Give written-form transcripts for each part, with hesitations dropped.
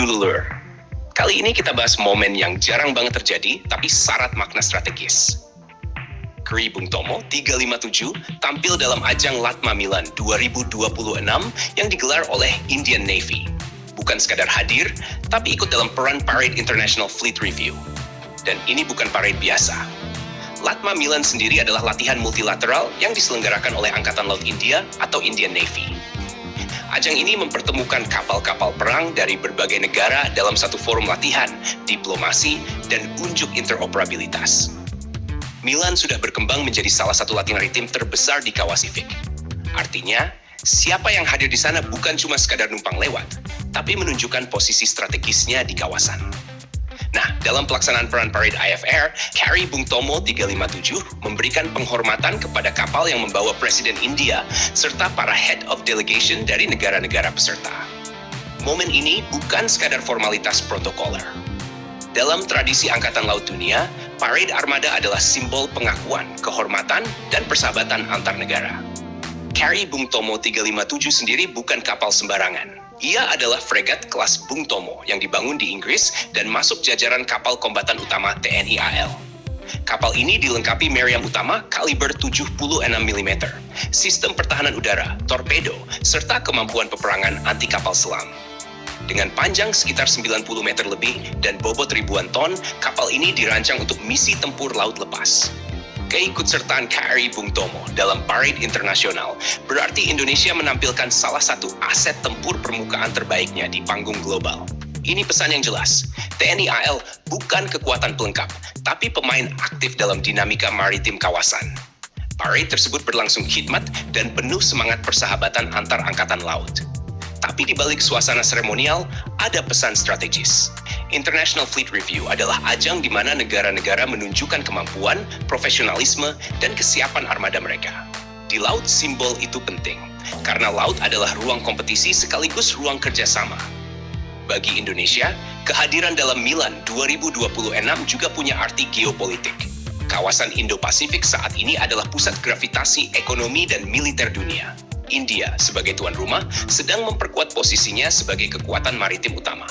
dulu Lur. Kali ini kita bahas momen yang jarang banget terjadi, tapi syarat makna strategis. Kri Bung Tomo 357 tampil dalam ajang Latma Milan 2026 yang digelar oleh Indian Navy. Bukan sekadar hadir, tapi ikut dalam peran Parade International Fleet Review. Dan ini bukan parade biasa. Latma Milan sendiri adalah latihan multilateral yang diselenggarakan oleh Angkatan Laut India atau Indian Navy. Ajang ini mempertemukan kapal-kapal perang dari berbagai negara dalam satu forum latihan, diplomasi, dan unjuk interoperabilitas. Milan sudah berkembang menjadi salah satu latihan maritim terbesar di Pasifik. Artinya, siapa yang hadir di sana bukan cuma sekadar numpang lewat, tapi menunjukkan posisi strategisnya di kawasan. Nah, dalam pelaksanaan peran parade IFR, Kri Bung Tomo 357 memberikan penghormatan kepada kapal yang membawa Presiden India serta para head of delegation dari negara-negara peserta. Momen ini bukan sekadar formalitas protokoler. Dalam tradisi Angkatan Laut Dunia, parade armada adalah simbol pengakuan, kehormatan, dan persahabatan antar negara. Kri Bung Tomo 357 sendiri bukan kapal sembarangan. Ia adalah fregat kelas Bung Tomo yang dibangun di Inggris dan masuk jajaran kapal kombatan utama TNI AL. Kapal ini dilengkapi meriam utama kaliber 76 mm, sistem pertahanan udara, torpedo, serta kemampuan peperangan anti kapal selam. Dengan panjang sekitar 90 meter lebih dan bobot ribuan ton, kapal ini dirancang untuk misi tempur laut lepas. Keikutsertaan Kri Bung Tomo dalam parade internasional berarti Indonesia menampilkan salah satu aset tempur permukaan terbaiknya di panggung global. Ini pesan yang jelas, TNI AL bukan kekuatan pelengkap, tapi pemain aktif dalam dinamika maritim kawasan. Parade tersebut berlangsung khidmat dan penuh semangat persahabatan antar angkatan laut. Tapi di balik suasana seremonial, ada pesan strategis. International Fleet Review adalah ajang di mana negara-negara menunjukkan kemampuan, profesionalisme, dan kesiapan armada mereka. Di laut, simbol itu penting, karena laut adalah ruang kompetisi sekaligus ruang kerjasama. Bagi Indonesia, kehadiran dalam Milan 2026 juga punya arti geopolitik. Kawasan Indo-Pasifik saat ini adalah pusat gravitasi ekonomi dan militer dunia. India sebagai tuan rumah sedang memperkuat posisinya sebagai kekuatan maritim utama.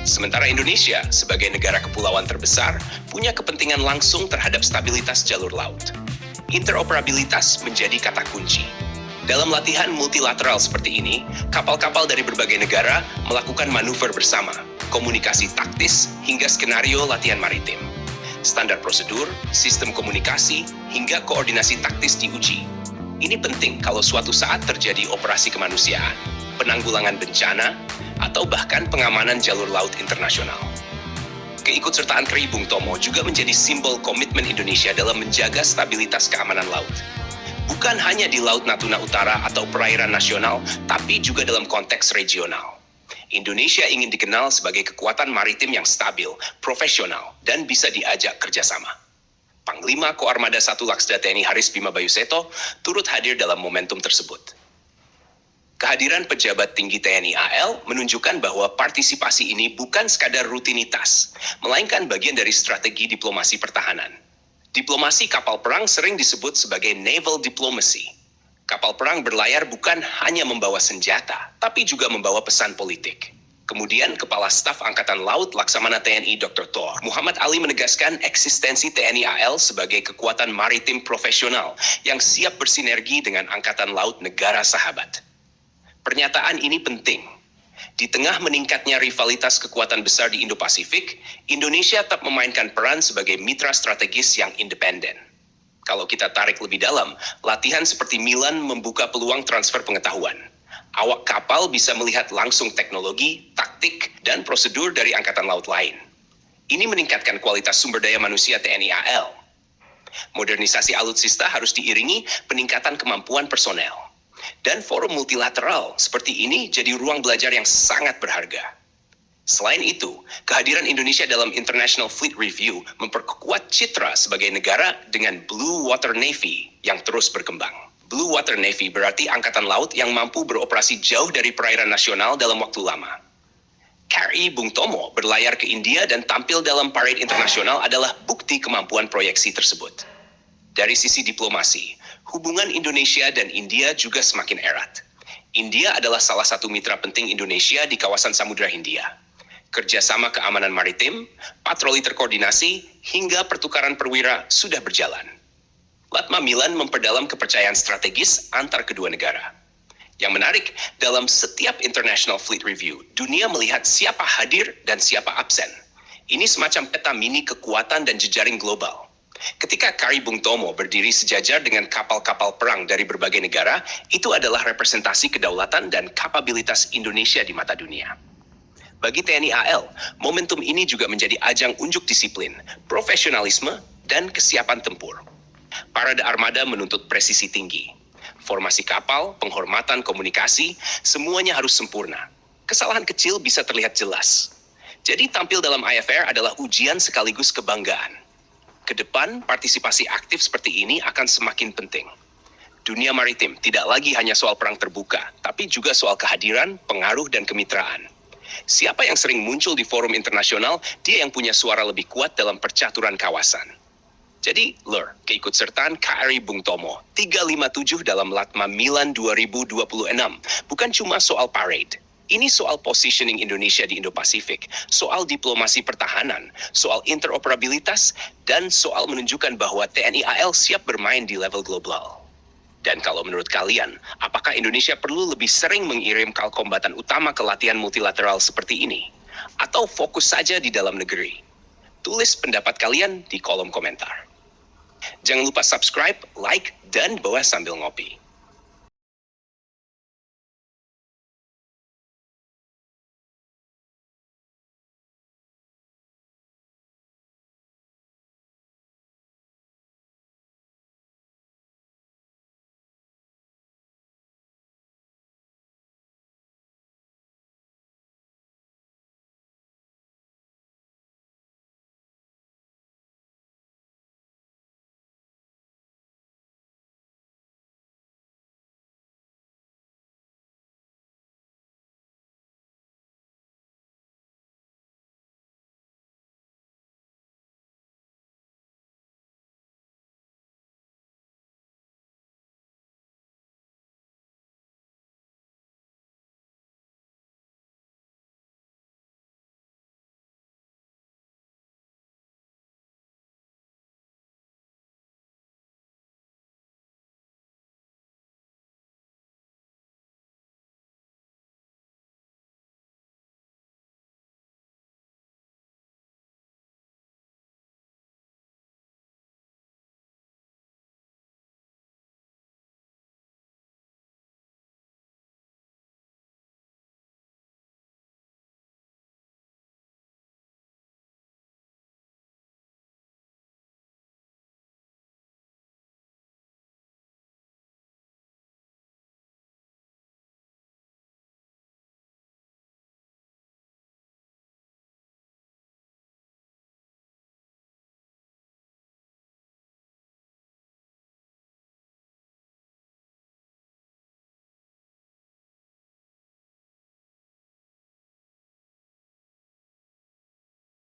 Sementara Indonesia sebagai negara kepulauan terbesar punya kepentingan langsung terhadap stabilitas jalur laut. Interoperabilitas menjadi kata kunci. Dalam latihan multilateral seperti ini, kapal-kapal dari berbagai negara melakukan manuver bersama, komunikasi taktis hingga skenario latihan maritim. Standar prosedur, sistem komunikasi, hingga koordinasi taktis diuji. Ini penting kalau suatu saat terjadi operasi kemanusiaan, penanggulangan bencana, atau bahkan pengamanan jalur laut internasional. Keikutsertaan Kri Bung Tomo juga menjadi simbol komitmen Indonesia dalam menjaga stabilitas keamanan laut. Bukan hanya di Laut Natuna Utara atau perairan nasional, tapi juga dalam konteks regional. Indonesia ingin dikenal sebagai kekuatan maritim yang stabil, profesional, dan bisa diajak kerjasama. Panglima Koarmada 1 Laksda TNI Haris Bima Bayuseto turut hadir dalam momentum tersebut. Kehadiran pejabat tinggi TNI AL menunjukkan bahwa partisipasi ini bukan sekadar rutinitas, melainkan bagian dari strategi diplomasi pertahanan. Diplomasi kapal perang sering disebut sebagai naval diplomacy. Kapal perang berlayar bukan hanya membawa senjata, tapi juga membawa pesan politik. Kemudian, Kepala Staf Angkatan Laut Laksamana TNI Dr. Thor Muhammad Ali menegaskan eksistensi TNI AL sebagai kekuatan maritim profesional yang siap bersinergi dengan Angkatan Laut negara sahabat. Pernyataan ini penting. Di tengah meningkatnya rivalitas kekuatan besar di Indo-Pasifik, Indonesia tetap memainkan peran sebagai mitra strategis yang independen. Kalau kita tarik lebih dalam, latihan seperti Milan membuka peluang transfer pengetahuan. Awak kapal bisa melihat langsung teknologi, taktik, dan prosedur dari angkatan laut lain. Ini meningkatkan kualitas sumber daya manusia TNI AL. Modernisasi alutsista harus diiringi peningkatan kemampuan personel. Dan forum multilateral seperti ini jadi ruang belajar yang sangat berharga. Selain itu, kehadiran Indonesia dalam International Fleet Review memperkuat citra sebagai negara dengan Blue Water Navy yang terus berkembang. Blue Water Navy berarti angkatan laut yang mampu beroperasi jauh dari perairan nasional dalam waktu lama. Kri Bung Tomo berlayar ke India dan tampil dalam parade internasional adalah bukti kemampuan proyeksi tersebut. Dari sisi diplomasi, hubungan Indonesia dan India juga semakin erat. India adalah salah satu mitra penting Indonesia di kawasan Samudra Hindia. Kerjasama keamanan maritim, patroli terkoordinasi, hingga pertukaran perwira sudah berjalan. Latma Milan memperdalam kepercayaan strategis antar kedua negara. Yang menarik, dalam setiap International Fleet Review, dunia melihat siapa hadir dan siapa absen. Ini semacam peta mini kekuatan dan jejaring global. Ketika Kari Bung Tomo berdiri sejajar dengan kapal-kapal perang dari berbagai negara, itu adalah representasi kedaulatan dan kapabilitas Indonesia di mata dunia. Bagi TNI AL, momentum ini juga menjadi ajang unjuk disiplin, profesionalisme, dan kesiapan tempur. Parade armada menuntut presisi tinggi. Formasi kapal, penghormatan komunikasi, semuanya harus sempurna. Kesalahan kecil bisa terlihat jelas. Jadi tampil dalam IFR adalah ujian sekaligus kebanggaan. Kedepan, partisipasi aktif seperti ini akan semakin penting. Dunia maritim tidak lagi hanya soal perang terbuka, tapi juga soal kehadiran, pengaruh, dan kemitraan. Siapa yang sering muncul di forum internasional, dia yang punya suara lebih kuat dalam percaturan kawasan. Jadi, keikutsertaan KRI Bung Tomo 357 dalam Latma Milan 2026 bukan cuma soal parade. Ini soal positioning Indonesia di Indo-Pasifik, soal diplomasi pertahanan, soal interoperabilitas, dan soal menunjukkan bahwa TNI AL siap bermain di level global. Dan kalau menurut kalian, apakah Indonesia perlu lebih sering mengirim kapal kombatan utama ke latihan multilateral seperti ini? Atau fokus saja di dalam negeri? Tulis pendapat kalian di kolom komentar. Jangan lupa subscribe, like, dan bawa sambil ngopi.